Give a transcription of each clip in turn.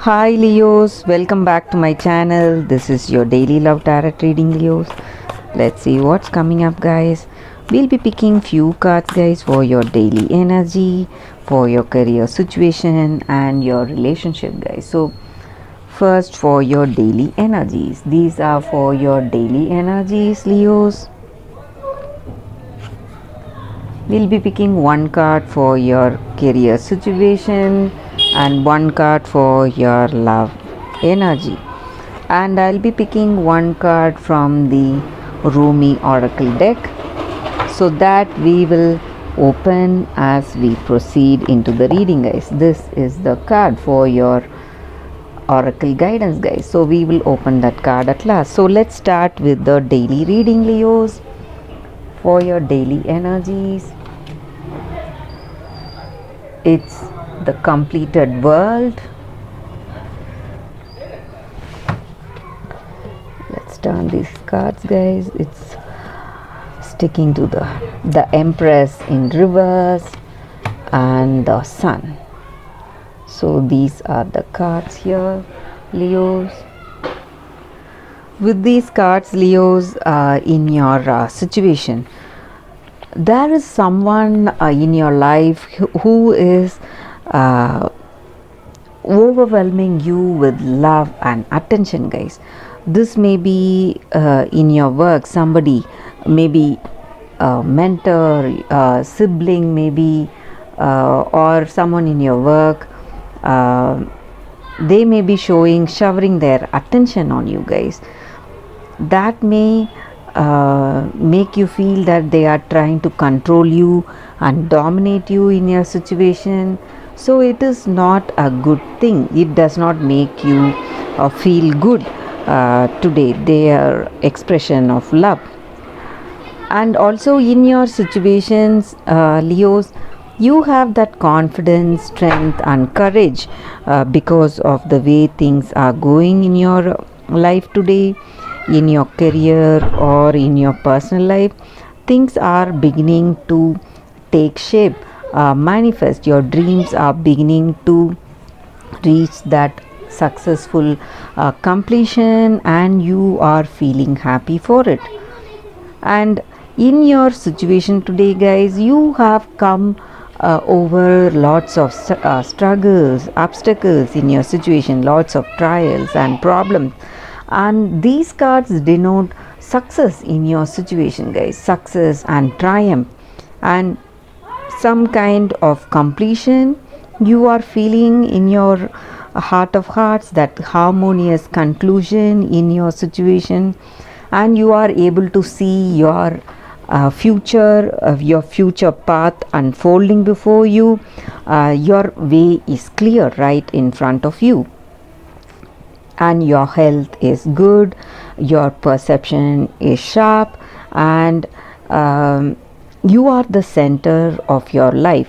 Hi Leos, welcome back to my channel. This is your daily love tarot reading, Leos. Let's see what's coming up, guys. We'll be picking few cards, guys, for your daily energy, for your career situation and your relationship, guys. So first, for your daily energies. These are for your daily energies, Leos. We'll be picking one card for your career situation and one card for your love energy. And I'll be picking one card from the Rumi Oracle deck so that we will open as we proceed into the reading, guys. This is the card for your Oracle guidance, guys. So we will open that card at last. So let's start with the daily reading, Leos, for your daily energies. It's the completed world. Let's turn these cards, guys. It's sticking to the Empress in reverse and the Sun. So these are the cards here, Leos. With these cards, Leos, in your situation, there is someone in your life who is overwhelming you with love and attention, guys. This may be in your work, somebody, maybe a mentor, a sibling, maybe, or someone in your work. They may be showering their attention on you, guys. That may make you feel that they are trying to control you and dominate you in your situation. So it is not a good thing. It does not make you feel good today, their expression of love. And also in your situations, Leos, you have that confidence, strength and courage because of the way things are going in your life today, in your career or in your personal life. Things are beginning to take shape, manifest. Your dreams are beginning to reach that successful completion and you are feeling happy for it. And in your situation today, guys, you have come over lots of struggles, obstacles in your situation, lots of trials and problems, and these cards denote success in your situation, guys. Success and triumph and some kind of completion you are feeling in your heart of hearts, that harmonious conclusion in your situation, and you are able to see your future path unfolding before you. Your way is clear right in front of you, and your health is good, your perception is sharp, and you are the center of your life.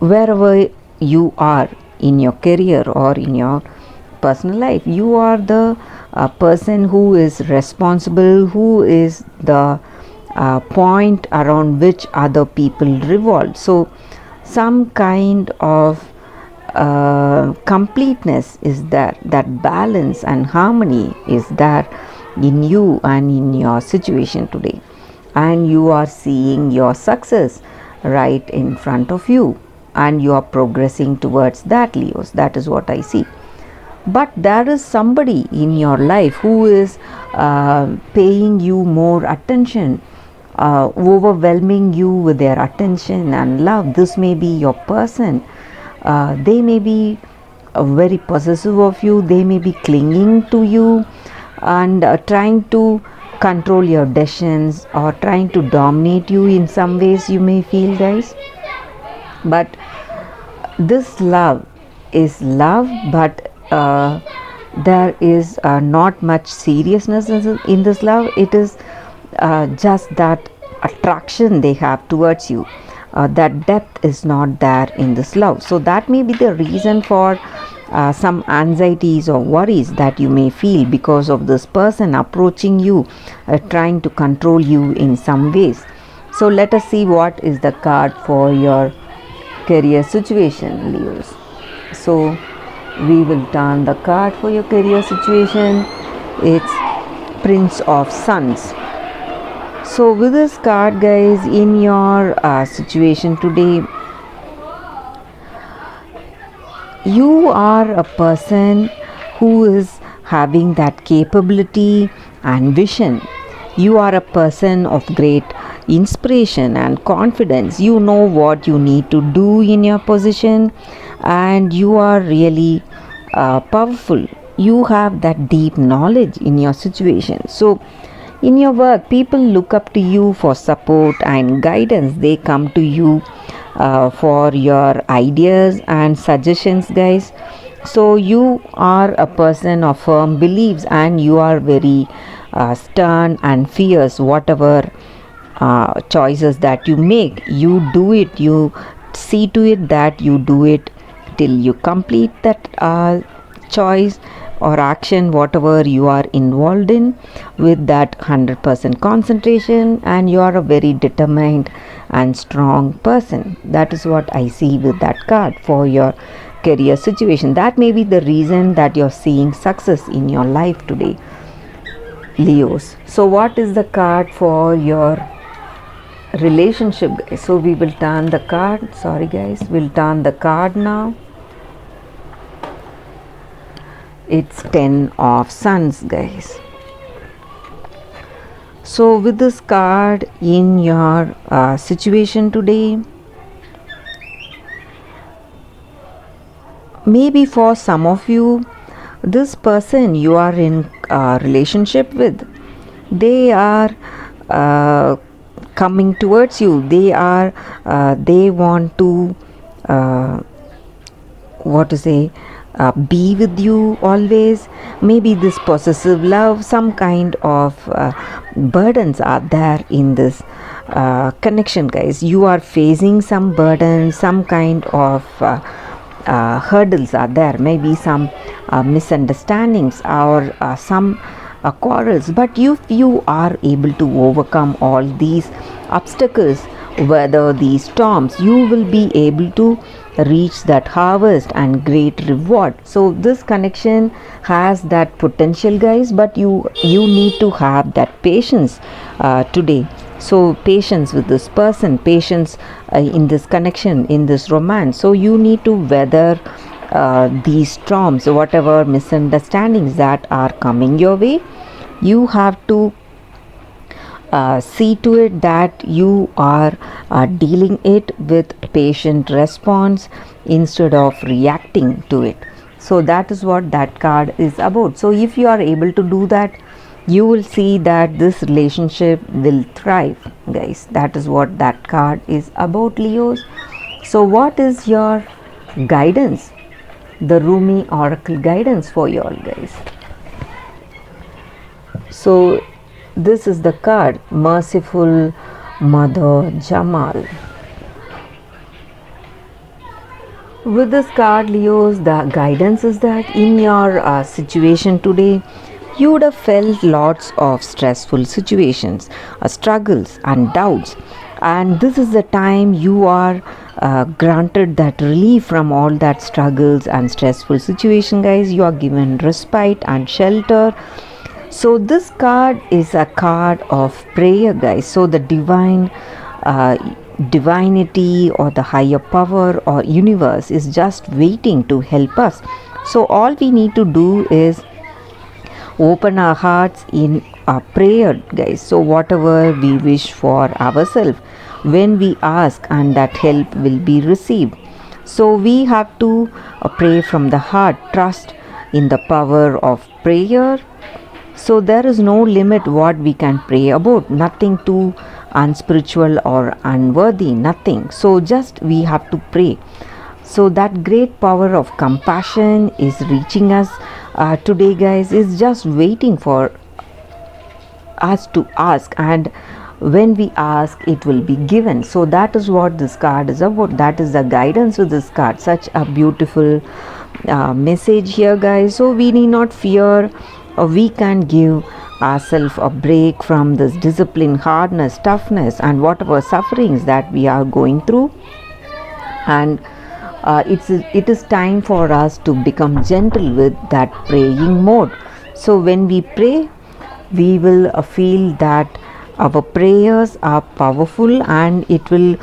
Wherever you are in your career or in your personal life, you are the person who is responsible, who is the point around which other people revolve. So some kind of completeness is there, that balance and harmony is there in you and in your situation today, and you are seeing your success right in front of you and you are progressing towards that, Leos. That is what I see. But there is somebody in your life who is paying you more attention, overwhelming you with their attention and love. This may be your person. They may be very possessive of you, they may be clinging to you and trying to control your decisions or trying to dominate you in some ways, you may feel, guys. But this love is love, but there is not much seriousness in this love. It is just that attraction they have towards you. That depth is not there in this love. So that may be the reason for some anxieties or worries that you may feel because of this person approaching you, trying to control you in some ways. So let us see what is the card for your career situation, Leos. So we will turn the card for your career situation. It's Prince of Sons. So with this card, guys, in your situation today, you are a person who is having that capability and vision. You are a person of great inspiration and confidence. You know what you need to do in your position, and you are really powerful. You have that deep knowledge in your situation. So in your work, people look up to you for support and guidance. They come to you for your ideas and suggestions, guys. So you are a person of firm beliefs, and you are very stern and fierce. Whatever choices that you make, you do it. You see to it that you do it till you complete that choice or action, whatever you are involved in, with that 100% concentration, and you are a very determined and strong person. That is what I see with that card for your career situation. That may be the reason that you're seeing success in your life today, Leos. So what is the card for your relationship, guys? So we will turn the card. Sorry guys, we'll turn the card now. It's 10 of Sons, guys. So with this card in your situation today, maybe for some of you, this person you are in a relationship with, they are coming towards you. They are they want to be with you always. Maybe this possessive love, some kind of burdens are there in this connection, guys. You are facing some burdens, some kind of hurdles are there. Maybe some misunderstandings or some quarrels, but if you are able to overcome all these obstacles, weather these storms, you will be able to reach that harvest and great reward. So this connection has that potential, guys, but you need to have that patience today. So patience with this person, patience in this connection, in this romance. So you need to weather these storms, whatever misunderstandings that are coming your way. You have to see to it that you are dealing it with patient response instead of reacting to it. So that is what that card is about. So if you are able to do that, you will see that this relationship will thrive, guys. That is what that card is about, Leos. So what is your guidance, the Rumi oracle guidance for you all, guys? So this is the card, Merciful Mother Jamal. With this card, Leos, the guidance is that in your situation today, you would have felt lots of stressful situations, struggles and doubts, and this is the time you are granted that relief from all that struggles and stressful situation, guys. You are given respite and shelter. So this card is a card of prayer, guys. So the divinity or the higher power or universe is just waiting to help us. So all we need to do is open our hearts in a prayer, guys. So whatever we wish for ourselves, when we ask, and that help will be received. So we have to pray from the heart, trust in the power of prayer. So there is no limit what we can pray about, nothing too unspiritual or unworthy, nothing. So just we have to pray. So that great power of compassion is reaching us today, guys, is just waiting for us to ask, and when we ask it will be given. So that is what this card is about. That is the guidance of this card. Such a beautiful message here, guys. So we need not fear, or we can give ourselves a break from this discipline, hardness, toughness, and whatever sufferings that we are going through. And it is time for us to become gentle with that praying mode. So when we pray, we will feel that our prayers are powerful, and it will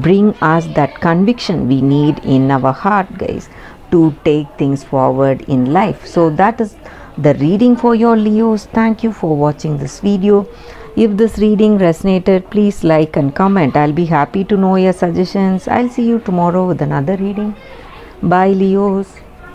bring us that conviction we need in our heart, guys, to take things forward in life. So that is the reading for your Leos. Thank you for watching this video. If this reading resonated, please like and comment. I'll be happy to know your suggestions. I'll see you tomorrow with another reading. Bye, Leos.